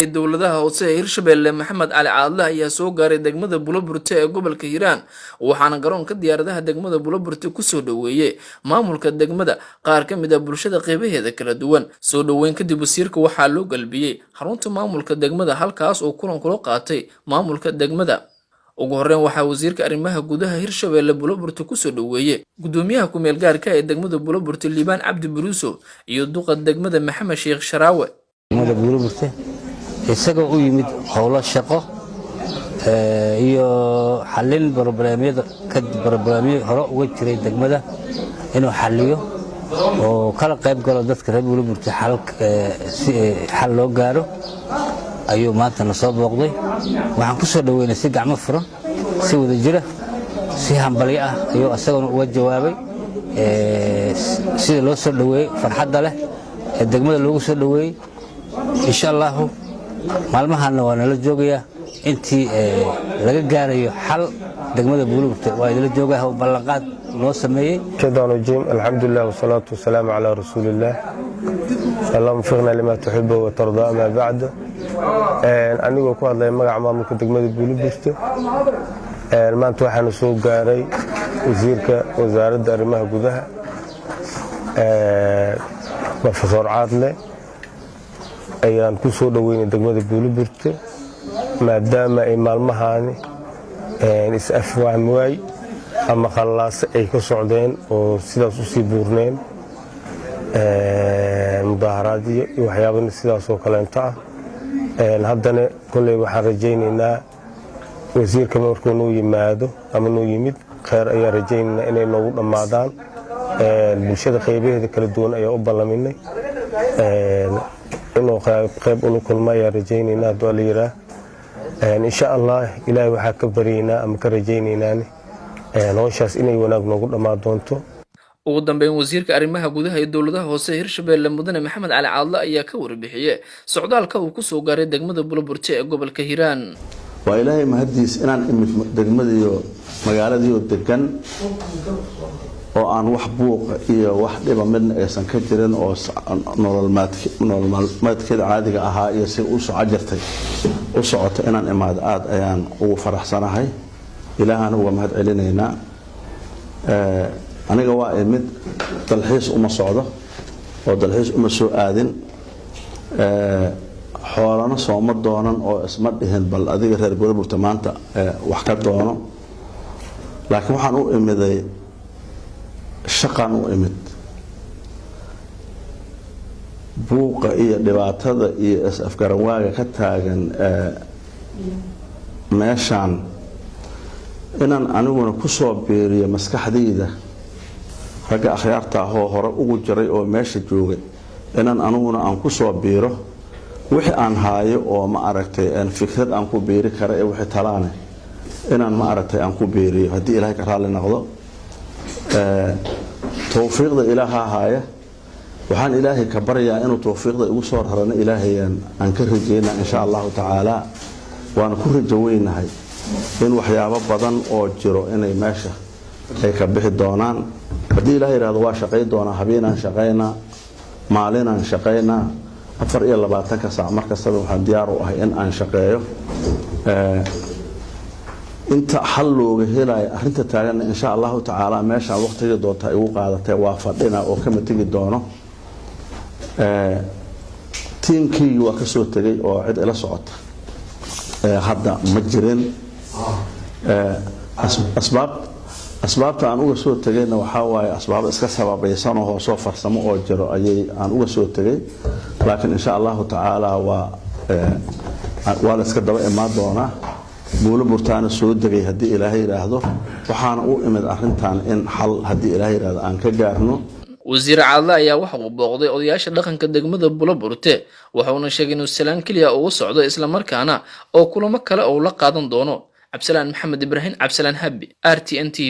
dowladaha hoose ee Hirshabelle Maxamed Cali Caadle ayaa soo gaaray degmada Buloburte ee gobolka Hiiraan waxaana garoonka diyaaradaha degmada Buloburte ku soo dhaweeyay maamulka degmada qaar ka mid ah bulshada qeybaheeda kala duwan soo dhaweyn kadib wasiirka waxaa loo galbiyay xarunta maamulka degmada halkaas oo kulan kula qaatay maamulka degmada ugu horreyn waxaa wasiirka arrimaha gudaha Hirshabelle Buloburte ku soo dhaweeyay gudoomiyaha ku meel gaarka ee degmada Buloburte Liibaan Cabdi Buruuso iyo duqa degmada Maxamed Sheekh Sharaawe Buloburte isagoo u yimid howlo shaqo iyo xalin barnaamijyada hore uga jiray degmada inuu xaliyo oo kala qayb galo dadka reer Buloburte si xal loo gaaro ayuu maanta na soo booqday waxaan ku soo dhaweynay si gacmo furan si wada jira si hambalyo ah ayuu asaguna uga jawaabay sida loo soo dhaweeyay farxadda leh ee degmada loogu soo dhaweeyay insha Allah maalmahan waa nala joogaya intii laga gaarayo xal degmada Buloburte waa idila joogaha ballanqaad noo sameeyay shadano jim alxamdulillah wassalatu wassalamu ala rasuulillah allahumma firna lima tuhibbu wa tarda ma ba'da anigoo ku hadlay magaca maamulka degmada Buloburte maanta waxaan soo gaaray wasiirka wasaaradda arrimaha gudaha Professor Caadle ayaan ku soo dhaweynay degmada Buloburte maadaama ay maalmahaani is-afwaam waay ama khalaas ay ka socdeen oo sidaas u sii buurneen mudaharaadyo iyo waxyaabo sidaas oo kaleento ah haddana kulay waxaan rajaynaynaa wasiirka markuu noo yimaado ama noo yimid khayr ayaan rajaynaynaa inay noogu dhammaadaan bulshada qaybaheeda kala duwan ayaa u ballaminay inuu qayb ula kulma ayaa rajaynaynaa hadduu la yiraa insha Allah ilaahay waxaa ka baryaynaa ama ka rajaynaynaa howshaas inay wanaag noogu dhammaan doonto ugu dambeyn wasiirka arrimaha gudaha ee dowladaha hoose ee Hirshabelle mudane Maxamed Cali Caadle ayaa ka warbixiyay socdaalka uu ku soo gaaray degmada Buloburte ee gobolka Hiiraan waa ilaahay mahadiis inaan imid degmadiyo magaaladiyo degan oo aan wax buuq iyo wax dhiba midna aysan ka jirin oo nolol maalmeedkeeda caadiga ahaa iyo si u soo jirtay u socota inaan imaado aad ayaan ugu faraxsanahay ilaahan uga mahad celinaynaa aniga waa imid dalxiis uma socdo oo dalxiis uma soo aadin xoolana sooma doonan oo isma dhihin bal adiga reer Buloburte maanta wax ka doono laakiin waxaan u imiday shaqan u imid buuqa iyo dhibaatada iyo is-afgaranwaaga ka taagan meeshaan inaan aniguna ku soo beeriyo maskaxdayda ragga akhyaarta ah oo hore ugu jiray oo meesha joogay inaan aniguna aan ku soo beero wixii aan haayo oo ma aragtay fikrad aan ku beeri karo ee wixii talaane inaan ma aragtay aan ku beeriyo haddii ilaahay ka raali noqdo توفيق إله هاي وحن إلهي كبريا إنه توفيق إيقو صور هرنا إلهي أن كرجينا إن شاء الله تعالى وأنا كرجوين هاي إن وحيابا بدن أو جرو إني ماشى هيك به الدونان بدي إلهي رضوا شقي دونا حبينا شقينا مالنا شقينا أفر إلا بعتك ساعة مركز سبب حديارو هاي إن شقيه انت حلو هلاي arinta taagan insha Allah ta'ala meesha waqtiga doonta ay u qaadatay waa fadhina oo kama tagi doono teamkii waa ka soo tagay oo cid ila socota hadda ma jirin asbaabta aan uga soo tagayna waxa waaye asbaab iska sababaysan oo soo farsamo oo jiro ayay aan uga soo tagay laakiin insha Allah ta'ala waa la iska daba imaan doona Buloburtaana soo dagay hadii Ilaahay yiraahdo waxaana u imid arintan in xal hadii Ilaahay yiraahdo aan ka gaarno wasiir Caadle ayaa waxa uu booqday odayaasha dhaqanka degmada Buloburte waxaana sheegay inuu salaan kaliya ugu socdo isla markaana oo kulamo kale oo la qaadan doono Cabsalaan Maxamed Ibrahim Cabsalaan Habbi RTN TV